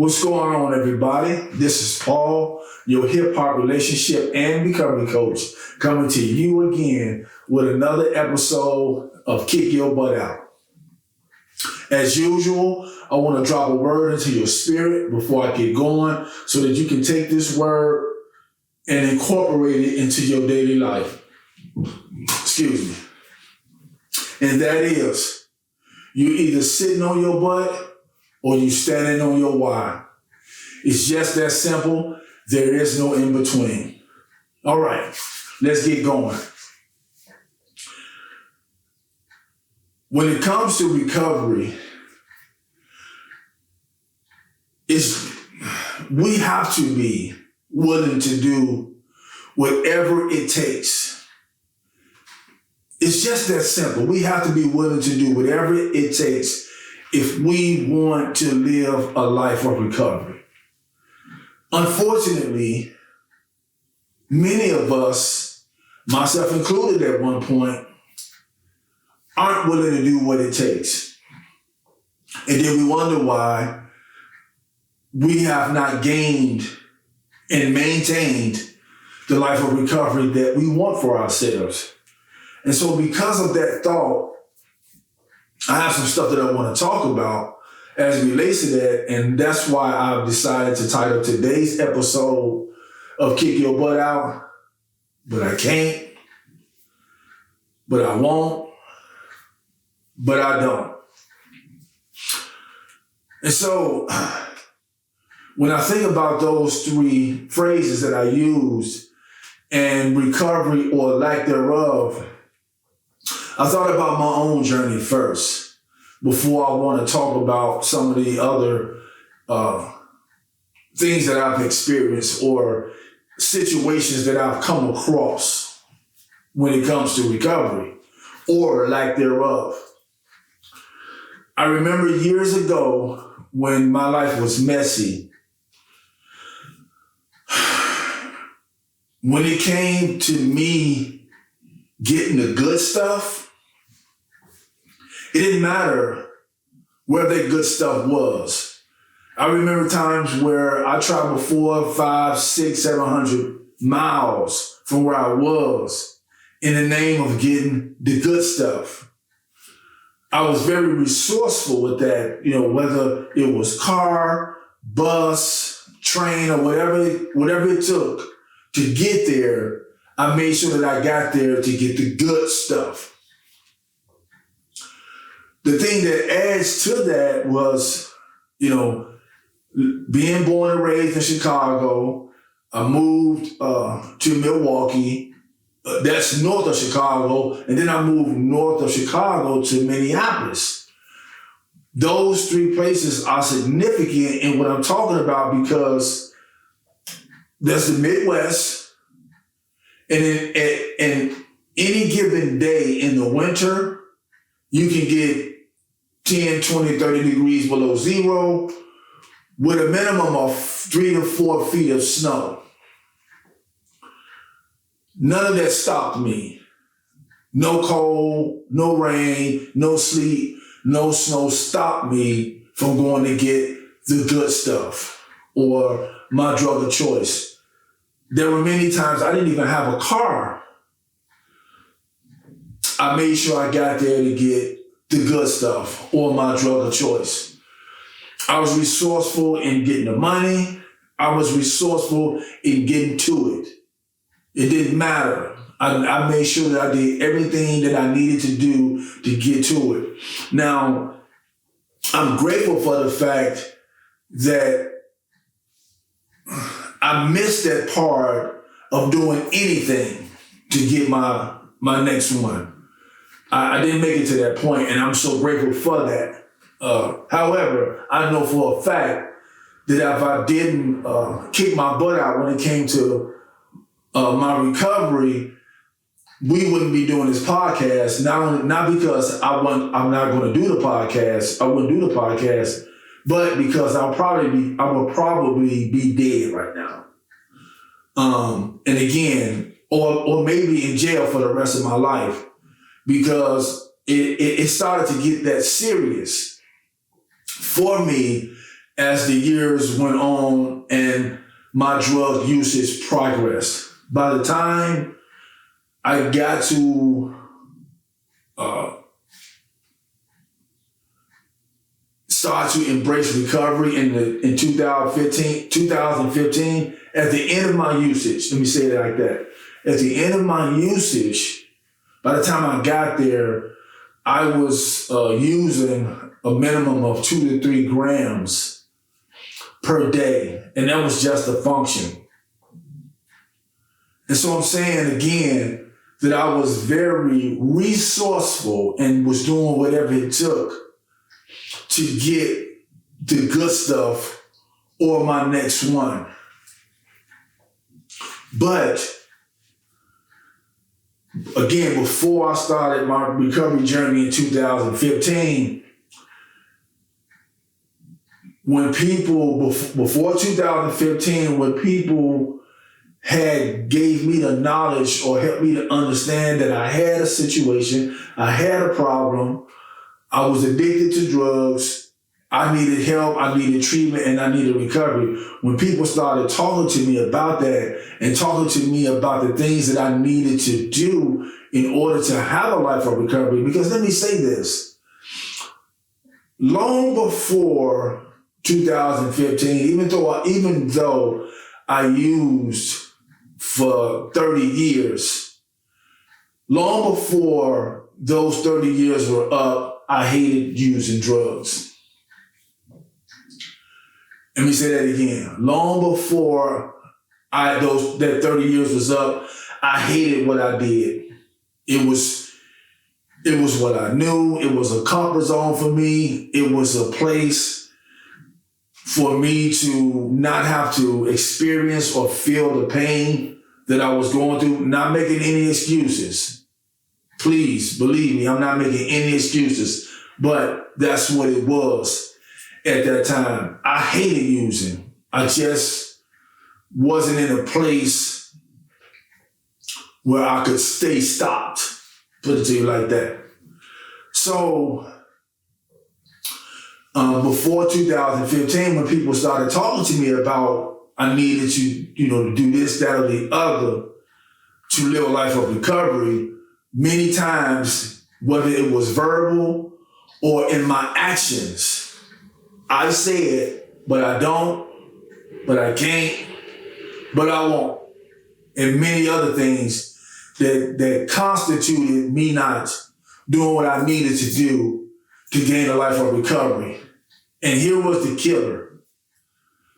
What's going on, everybody? This is Paul, your hip hop relationship and recovery coach, coming to you again with another episode of Kick Your Butt Out. As usual, I want to drop a word into your spirit before I get going so that you can take this word and incorporate it into your daily life. Excuse me. And that is, you either sitting on your butt or you standing on your why. It's just that simple. There is no in between. All right, let's get going. When it comes to recovery, we have to be willing to do whatever it takes. It's just that simple. We have to be willing to do whatever it takes if we want to live a life of recovery. Unfortunately, many of us, myself included at one point, aren't willing to do what it takes. And then we wonder why we have not gained and maintained the life of recovery that we want for ourselves. And so because of that thought, I have some stuff that I want to talk about as it relates to that, and that's why I've decided to title today's episode of Kick Your Butt Out, but I can't, but I won't, but I don't. And so when I think about those three phrases that I used, and recovery or lack thereof, I thought about my own journey first before I want to talk about some of the other things that I've experienced or situations that I've come across when it comes to recovery or lack thereof. I remember years ago when my life was messy, when it came to me getting the good stuff, it didn't matter where that good stuff was. I remember times where I traveled 400, 500, 600, 700 miles from where I was in the name of getting the good stuff. I was very resourceful with that, whether it was car, bus, train, or whatever it took to get there. I made sure that I got there to get the good stuff. The thing that adds to that was, being born and raised in Chicago. I moved to Milwaukee. That's north of Chicago. And then I moved north of Chicago to Minneapolis. Those three places are significant in what I'm talking about because that's the Midwest. And in any given day in the winter, you can get 10, 20, 30 degrees below zero with a minimum of 3 to 4 feet of snow. None of that stopped me. No cold, no rain, no sleet, no snow stopped me from going to get the good stuff or my drug of choice. There were many times I didn't even have a car. I made sure I got there to get the good stuff or my drug of choice. I was resourceful in getting the money. I was resourceful in getting to it. It didn't matter. I made sure that I did everything that I needed to do to get to it. Now, I'm grateful for the fact that I missed that part of doing anything to get my next one. I didn't make it to that point, and I'm so grateful for that. However, I know for a fact that if I didn't kick my butt out when it came to my recovery, we wouldn't be doing this podcast. Not because I'm not going to do the podcast. I wouldn't do the podcast, but because I would probably be dead right now. And again, or maybe in jail for the rest of my life. Because it started to get that serious for me as the years went on and my drug usage progressed. By the time I got to start to embrace recovery in 2015, at the end of my usage, let me say it like that. At the end of my usage, by the time I got there, I was using a minimum of 2 to 3 grams per day. And that was just a function. And so I'm saying again that I was very resourceful and was doing whatever it took to get the good stuff or my next one. But again, before I started my recovery journey in 2015, when people, before 2015, when people gave me the knowledge or helped me to understand that I had a situation, I had a problem, I was addicted to drugs, I needed help, I needed treatment, and I needed recovery. When people started talking to me about that and talking to me about the things that I needed to do in order to have a life of recovery, because let me say this, long before 2015, even though I used for 30 years, long before those 30 years were up, I hated using drugs. Let me say that again. Long before that 30 years was up, I hated what I did. It was what I knew. It was a comfort zone for me. It was a place for me to not have to experience or feel the pain that I was going through. Not making any excuses. Please believe me, I'm not making any excuses, but that's what it was. At that time, I hated using. I just wasn't in a place where I could stay stopped, put it to you like that. So before 2015, when people started talking to me about I needed to do this, that, or the other to live a life of recovery, many times, whether it was verbal or in my actions, I say it, but I don't, but I can't, but I won't. And many other things that constituted me not doing what I needed to do to gain a life of recovery. And here was the killer.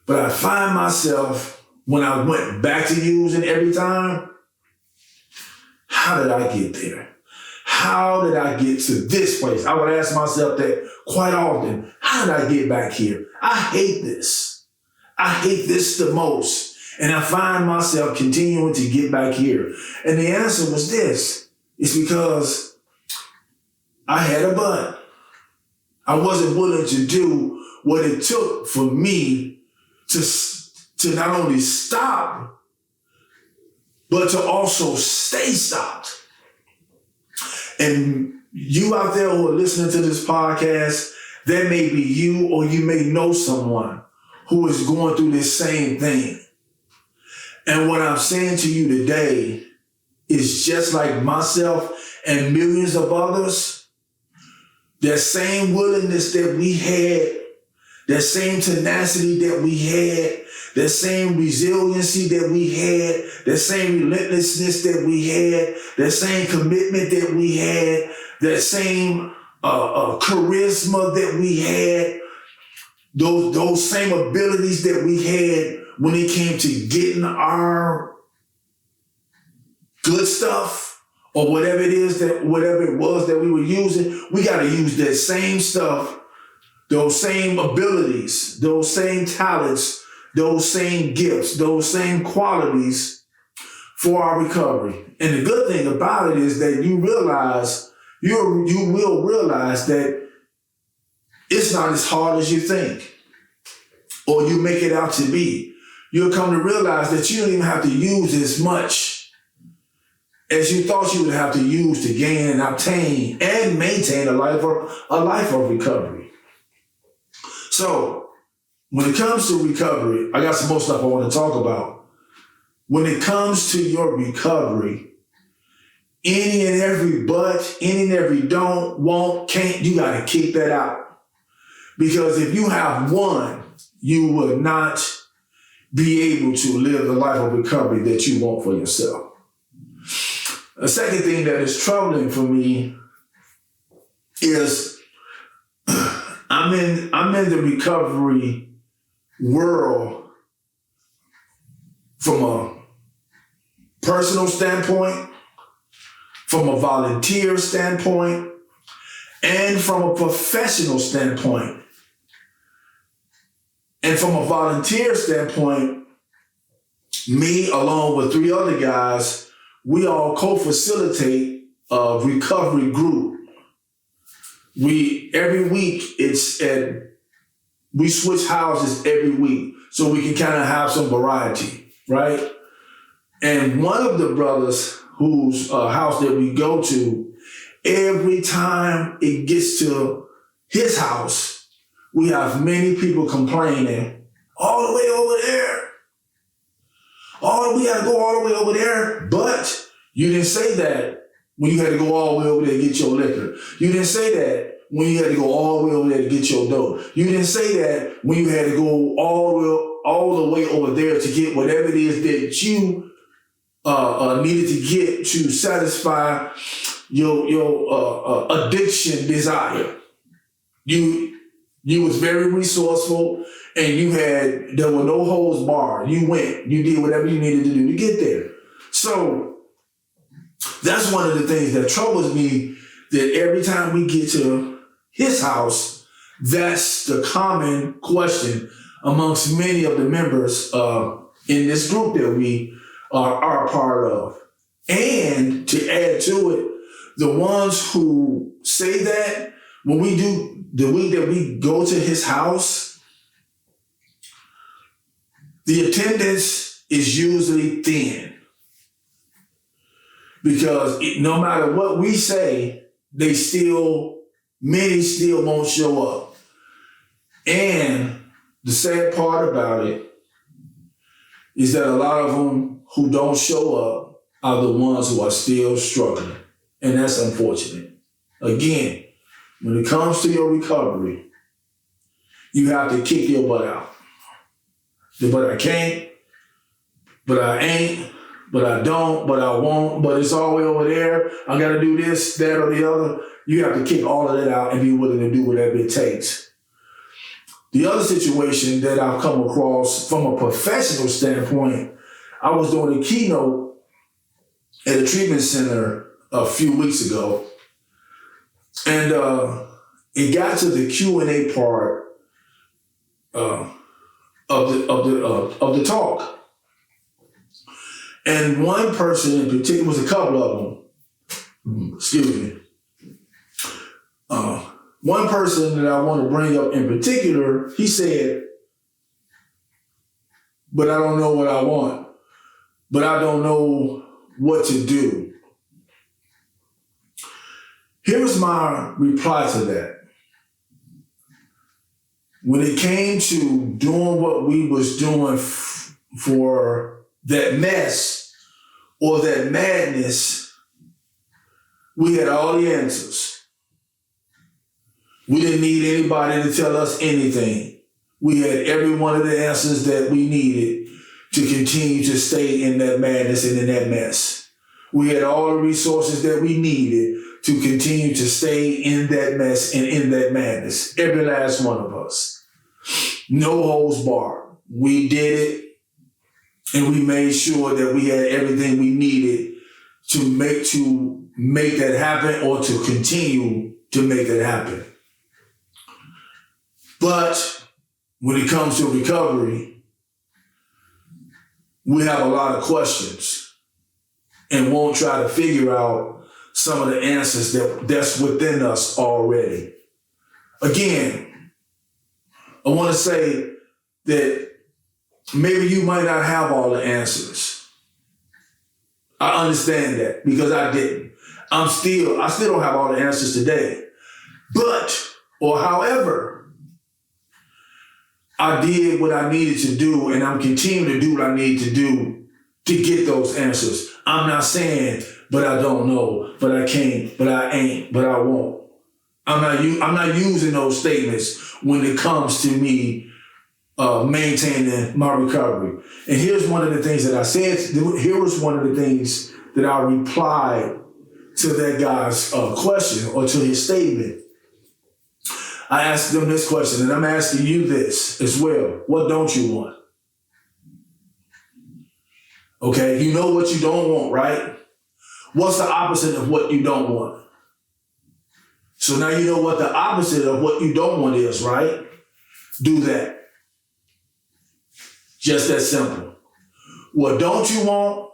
But I find myself, when I went back to using every time, how did I get there? How did I get to this place? I would ask myself that quite often. How did I get back here? I hate this. I hate this the most. And I find myself continuing to get back here. And the answer was this. It's because I had a butt. I wasn't willing to do what it took for me to not only stop, but to also stay stopped. And you out there who are listening to this podcast, that may be you, or you may know someone who is going through this same thing. And what I'm saying to you today is just like myself and millions of others, that same willingness that we had, that same tenacity that we had, that same resiliency that we had, that same relentlessness that we had, that same commitment that we had, that same charisma that we had, those same abilities that we had when it came to getting our good stuff or whatever it was that we were using, we got to use that same stuff, those same abilities, those same talents, those same gifts, those same qualities for our recovery. And the good thing about it is that you will realize that it's not as hard as you think or you make it out to be. You'll come to realize that you don't even have to use as much as you thought you would have to use to gain and obtain and maintain a life of recovery. So when it comes to recovery, I got some more stuff I want to talk about. When it comes to your recovery, any and every but, any and every don't, won't, can't, you got to kick that out. Because if you have one, you will not be able to live the life of recovery that you want for yourself. The second thing that is troubling for me is I'm in the recovery world from a personal standpoint, from a volunteer standpoint, and from a professional standpoint. And from a volunteer standpoint, me along with 3 other guys, we all co-facilitate a recovery group. Every week we switch houses every week so we can kind of have some variety, right? And one of the brothers whose house that we go to, every time it gets to his house, we have many people complaining, all the way over there. We gotta go all the way over there. But you didn't say that when you had to go all the way over there to get your liquor. You didn't say that when you had to go all the way over there to get your dough. You didn't say that when you had to go all the way over there to get whatever it is that you needed to get to satisfy your addiction desire. You was very resourceful, and there were no holds barred. You went, you did whatever you needed to do to get there. So that's one of the things that troubles me, that every time we get to his house, that's the common question amongst many of the members in this group that we are a part of. And to add to it, the ones who say that, when we do the week that we go to his house, the attendance is usually thin. Because no matter what we say, many still won't show up. And the sad part about it is that a lot of them who don't show up are the ones who are still struggling. And that's unfortunate. Again, when it comes to your recovery, you have to kick your butt out. But I can't, but I ain't, but I don't, but I won't, but it's all the way over there. I got to do this, that, or the other. You have to kick all of that out and be willing to do whatever it takes. The other situation that I've come across from a professional standpoint, I was doing a keynote at a treatment center a few weeks ago. And it got to the Q&A part of the talk. And one person in particular, was a couple of them, excuse me. One person that I want to bring up in particular, he said, but I don't know what I want, but I don't know what to do. Here's my reply to that. When it came to doing what we was doing for that mess or that madness, we had all the answers. We didn't need anybody to tell us anything. We had every one of the answers that we needed to continue to stay in that madness and in that mess. We had all the resources that we needed to continue to stay in that mess and in that madness. Every last one of us. No holds barred. We did it, and we made sure that we had everything we needed to make that happen, or to continue to make that happen. But when it comes to recovery, we have a lot of questions and won't try to figure out some of the answers that's within us already. Again, I want to say that maybe you might not have all the answers. I understand that, because I didn't. I still don't have all the answers today. However, I did what I needed to do, and I'm continuing to do what I need to do to get those answers. I'm not saying, but I don't know, but I can't, but I ain't, but I won't. I'm not using those statements when it comes to me maintaining my recovery. And here's one of the things that I said. Here was one of the things that I replied to that guy's question or to his statement. I asked them this question, and I'm asking you this as well. What don't you want? Okay, you know what you don't want, right? What's the opposite of what you don't want? So now you know what the opposite of what you don't want is, right? Do that. Just that simple. What don't you want,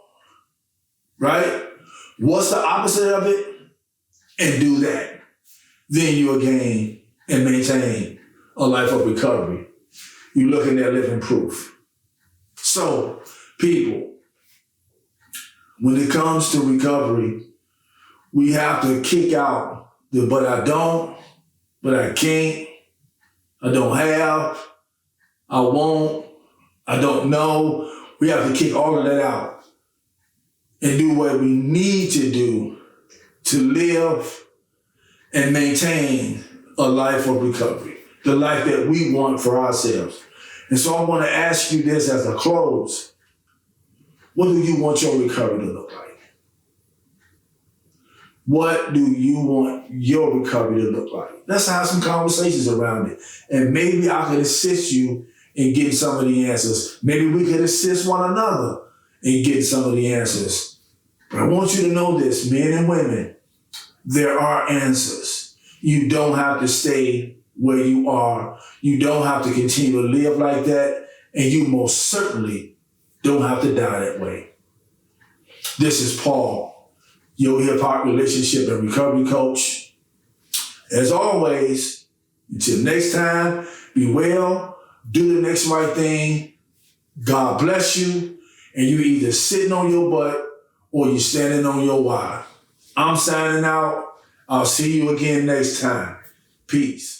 right? What's the opposite of it? And do that. Then you'll gain and maintain a life of recovery. You're looking at living proof. So, people, when it comes to recovery, we have to kick out the but I don't, but I can't, I don't have, I won't, I don't know. We have to kick all of that out and do what we need to do to live and maintain a life of recovery, the life that we want for ourselves. And so I want to ask you this as a close. What do you want your recovery to look like? What do you want your recovery to look like? Let's have some conversations around it. And maybe I could assist you in getting some of the answers. Maybe we could assist one another in getting some of the answers. But I want you to know this, men and women, there are answers. You don't have to stay where you are. You don't have to continue to live like that. And you most certainly don't have to die that way. This is Paul, your hip-hop relationship and recovery coach. As always, until next time, be well, do the next right thing. God bless you. And you either sitting on your butt or you standing on your why. I'm signing out. I'll see you again next time. Peace.